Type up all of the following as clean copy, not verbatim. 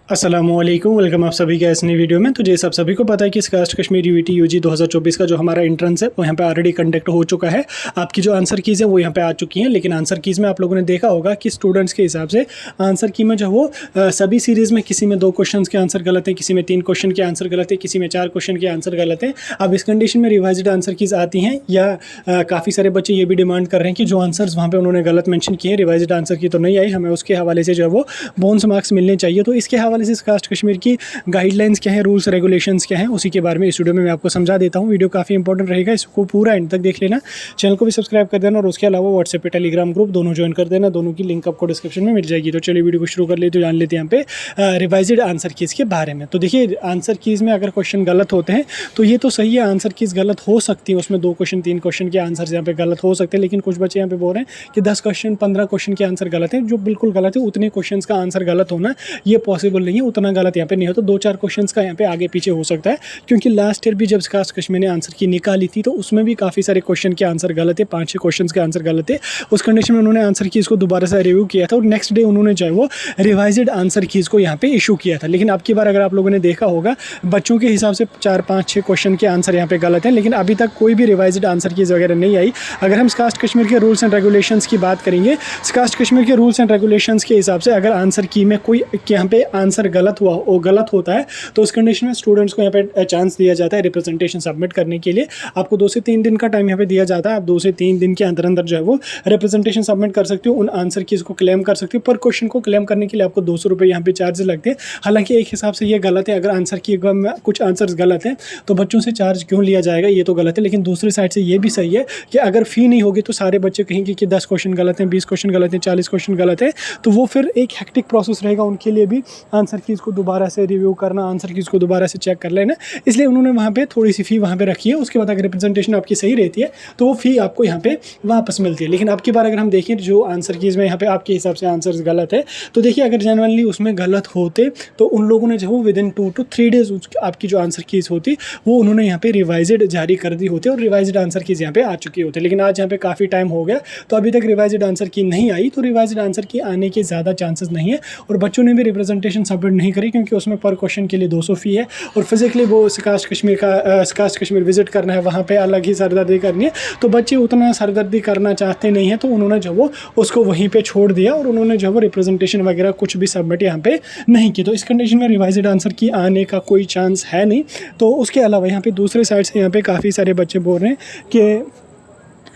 अस्सलामुअलैकुम, वेलकम आप सभी का इस नई वीडियो में। तो जैसे आप सभी को पता है कि कास्ट कश्मीर यूटी यूजी 2024 का जो हमारा एंट्रेंस है वो यहाँ पे ऑलरेडी कंडक्ट हो चुका है। आपकी जो आंसर कीज़ है वो यहाँ पे आ चुकी हैं, लेकिन आंसर कीज़ में आप लोगों ने देखा होगा कि स्टूडेंट्स के हिसाब से आंसर की में जो वो सभी सीरीज़ में किसी में 2 क्वेश्चन के आंसर गलत है, किसी में 3 क्वेश्चन के आंसर गलत है, किसी में 4 क्वेश्चन के आंसर गलत है। अब इस कंडीशन में रिवाइज्ड आंसर कीज़ आती हैं या काफ़ी सारे बच्चे ये भी डिमांड कर रहे हैं कि जो आंसर्स वहाँ पे उन्होंने गलत मेंशन किए हैं, रिवाइज्ड आंसर की तो नहीं आई, हमें उसके हवाले से जो है वो बोनस मार्क्स मिलने चाहिए। तो इसके हवाले से कास्ट कश्मीर की गाइडलाइंस क्या है, रूल्स रेगुलेशंस क्या हैं, उसी के बारे में इस वीडियो में मैं आपको समझा देता हूँ। वीडियो काफ़ी इंपॉर्टेंट रहेगा, इसको पूरा एंड तक देख लेना। चैनल को भी सब्सक्राइब कर देना और उसके अलावा व्हाट्सएप पे टेलीग्राम ग्रुप दोनों ज्वाइन कर देना, दोनों की लिंक आपको डिस्क्रिप्शन में मिल जाएगी। तो चलिए वीडियो को शुरू कर लेते तो जान लेते हैं यहाँ पे रिवाइज्ड आंसर कीज़ के बारे में। तो देखिए, आंसर कीज़ में अगर क्वेश्चन गलत होते हैं तो ये तो सही है, आंसर कीज़ गलत हो सकती है, उसमें 2 क्वेश्चन 3 क्वेश्चन के आंसर यहाँ पे गलत हो सकते हैं। लेकिन कुछ बच्चे यहाँ पे बोल रहे हैं कि 10 क्वेश्चन 15 क्वेश्चन के आंसर गलत हैं, जो बिल्कुल गलत है। उतने क्वेश्चन का आंसर गलत होना ये पॉसिबल नहीं है, उतना गलत यहाँ पे नहीं होता। 2-4 क्वेश्चन का यहाँ पे आगे पीछे हो सकता है, क्योंकि लास्ट ईयर भी जब कास्ट कश्मीर ने आंसर की निकाली थी तो उसमें भी काफ़ी सारे क्वेश्चन के आंसर गलत है, 5-6 क्वेश्चन के आंसर गलत थे। उस कंडीशन में उन्होंने आंसर की इसको दोबारा से रिव्यू किया था और नेक्स्ट डे उन्होंने जो है वो रिवाइज्ड आंसर की इसको यहाँ पे इशू किया था। लेकिन अब की बार अगर आप लोगों ने देखा होगा, बच्चों के हिसाब से 4-5-6 क्वेश्चन के आंसर यहाँ पे गलत हैं, लेकिन अभी तक कोई भी रिवाइज्ड आंसर कीज़ वगैरह नहीं आई। अगर हम कास्ट कश्मीर के रूल्स एंड रेगुलेशंस की बात करेंगे, कास्ट कश्मीर के रूल्स एंड रेगुलेशंस के हिसाब से अगर आंसर की में कोई यहाँ पे आंसर गलत हुआ वो गलत होता है तो उस कंडीशन में स्टूडेंट्स को यहाँ पे चांस दिया जाता है रिप्रेजेंटेशन सबमिट करने के लिए। आपको 2 से 3 दिन का टाइम यहाँ पे दिया जाता है। आप 2 से 3 दिन के अंदर अंदर जो है वो रिप्रेजेंटेशन सबमिट कर सकते हो, उन आंसर कीज़ को क्लेम कर सकते हो। पर क्वेश्चन को क्लेम करने के लिए आपको 200 रुपये यहाँ पे चार्ज लगते हैं। हालांकि एक हिसाब से ये गलत है, अगर आंसर की कुछ आंसर्स गलत हैं तो बच्चों से चार्ज क्यों लिया जाएगा, ये तो गलत है। लेकिन दूसरी साइड से ये भी सही है कि अगर फ़ी नहीं होगी तो सारे बच्चे कहेंगे कि 10 क्वेश्चन गलत हैं, 20 क्वेश्चन गलत हैं, 40 क्वेश्चन गलत है, तो वो फिर एक हेक्टिक प्रोसेस रहेगा उनके लिए भी, आंसर कीज़ को दोबारा से रिव्यू करना, आंसर कीज़ को दोबारा से चेक कर लेना। इसलिए उन्होंने वहाँ पे थोड़ी सी फ़ी वहाँ पे रखी है। उसके बाद अगर रिप्रेजेंटेशन आपकी सही रहती है तो वो फ़ी आपको यहाँ पे वापस मिलती है। लेकिन अब की बार अगर हम देखें जो आंसर कीज़ में यहाँ पे आपके हिसाब से आंसर्स गलत है, तो देखिए अगर जनरली उसमें गलत होते तो उन लोगों ने जो विदिन 2 to 3 डेज़ आपकी जो आंसर कीज़ होती वो उन्होंने यहाँ पे रिवाइज्ड जारी कर दी होती और रिवाइज्ड आंसर कीज़ यहाँ पे आ चुकी होती। लेकिन आज यहाँ पे काफ़ी टाइम हो गया तो अभी तक रिवाइज्ड आंसर की नहीं आई, तो रिवाइज्ड आंसर की आने के ज़्यादा चांसेस नहीं है। और बच्चों ने भी रिप्रेजेंटेशन सबमिट नहीं करी, क्योंकि उसमें पर क्वेश्चन के लिए 200 फ़ी है और फिजिकली वो कास्ट कश्मीर विजिट करना है, वहाँ पे अलग ही सरदर्दी करनी है। तो बच्चे उतना सरदर्दी करना चाहते नहीं हैं, तो उन्होंने जो वो उसको वहीं पे छोड़ दिया और उन्होंने जो वो रिप्रेजेंटेशन वगैरह कुछ भी सबमिट यहाँ पे नहीं की। तो इस कंडीशन में रिवाइज्ड आंसर की आने का कोई चांस है नहीं। तो उसके अलावा यहाँ पे दूसरे साइड से यहाँ पे काफ़ी सारे बच्चे बोल रहे हैं कि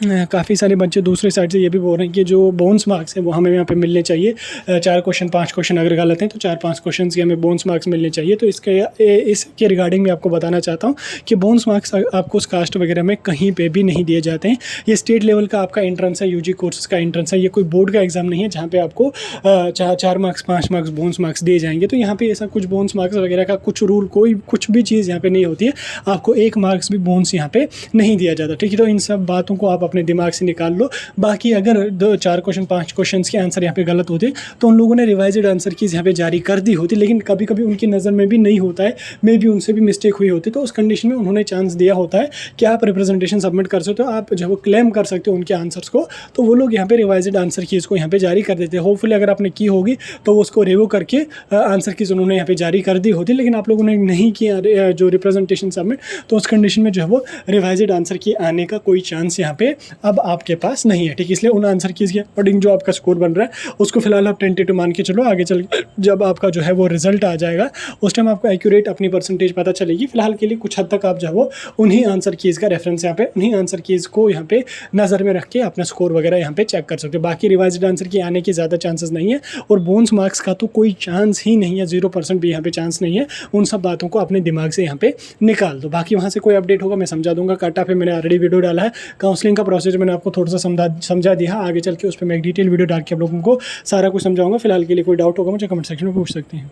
काफ़ी सारे बच्चे दूसरे साइड से ये भी बोल रहे हैं कि जो बोनस मार्क्स है वो हमें यहाँ पे मिलने चाहिए। 4 क्वेश्चन 5 क्वेश्चन अगर गलत हैं तो 4-5 क्वेश्चन के हमें बोनस मार्क्स मिलने चाहिए। तो इसके रिगार्डिंग मैं आपको बताना चाहता हूँ कि बोनस मार्क्स आपको कास्ट वगैरह में कहीं पे भी नहीं दिए जाते हैं। ये स्टेट लेवल का आपका एंट्रेंस है, यूजी कोर्सेज का एंट्रेंस है, ये कोई बोर्ड का एग्जाम नहीं है जहाँ पे आपको 4 मार्क्स 5 मार्क्स बोनस मार्क्स दिए जाएंगे। तो यहाँ पे ऐसा कुछ बोनस मार्क्स वगैरह का कुछ रूल, कोई कुछ भी चीज़ यहाँ पे नहीं होती है। आपको 1 मार्क्स भी बोनस यहाँ पे नहीं दिया जाता, ठीक है। तो इन सब बातों को आप अपने दिमाग से निकाल लो। बाकी अगर 4 क्वेश्चन 5 क्वेश्चन के आंसर यहाँ पे गलत होते तो उन लोगों ने रिवाइज्ड आंसर कीज़ यहाँ पे जारी कर दी होती, लेकिन कभी कभी उनकी नज़र में भी नहीं होता है, मे भी उनसे भी मिस्टेक हुई होती। तो उस कंडीशन में उन्होंने चांस दिया होता है कि आप रिप्रेजेंटेशन सबमिट कर सकते हो, आप जब वो क्लेम कर सकते हो उनके आंसर्स को, तो वो लोग यहाँ पे रिवाइज्ड आंसर कीज़ को यहाँ पे जारी कर देते हैं। होपफुली अगर आपने की होगी तो उसको रिव्यू करके आंसर कीज़ उन्होंने यहाँ पे जारी कर दी होती, लेकिन आप लोगों ने नहीं किया जो रिप्रेजेंटेशन सबमिट, तो उस कंडीशन में जो है वो रिवाइज्ड आंसर की आने का कोई चांस यहाँ पे अब आपके पास नहीं है, ठीक है। इसलिए उन आंसर कीज़ के अकॉर्डिंग जो आपका स्कोर बन रहा है उसको फिलहाल आप टेंटेटिव मान के चलो। आगे चल जब आपका जो है वो रिजल्ट आ जाएगा उस टाइम आपको एक्यूरेट अपनी परसेंटेज पता चलेगी। फिलहाल के लिए कुछ हद तक आप जो है वो उन्हीं आंसर कीज़ का रेफरेंस यहाँ पे, उन्हीं आंसर कीज़ को यहाँ पे नज़र में रख के अपना स्कोर वगैरह यहाँ पे चेक कर सकते हो। बाकी रिवाइज्ड आंसर की आने की ज़्यादा चांसेस नहीं है और बोनस मार्क्स का तो कोई चांस ही नहीं है, 0% भी यहाँ पे चांस नहीं है। उन सब बातों को अपने दिमाग से यहाँ पे निकाल दो। बाकी वहाँ से कोई अपडेट होगा मैं समझा दूंगा। काटा पे मैंने ऑलरेडी वीडियो डाला है, काउंसलिंग का प्रोसेस मैंने आपको थोड़ा सा समझा दिया। आगे चल के उस पर मैं एक डिटेल वीडियो डाल के आप लोगों को सारा कुछ समझाऊंगा। फिलहाल के लिए कोई डाउट होगा मुझे कमेंट सेक्शन में पूछ सकते हैं।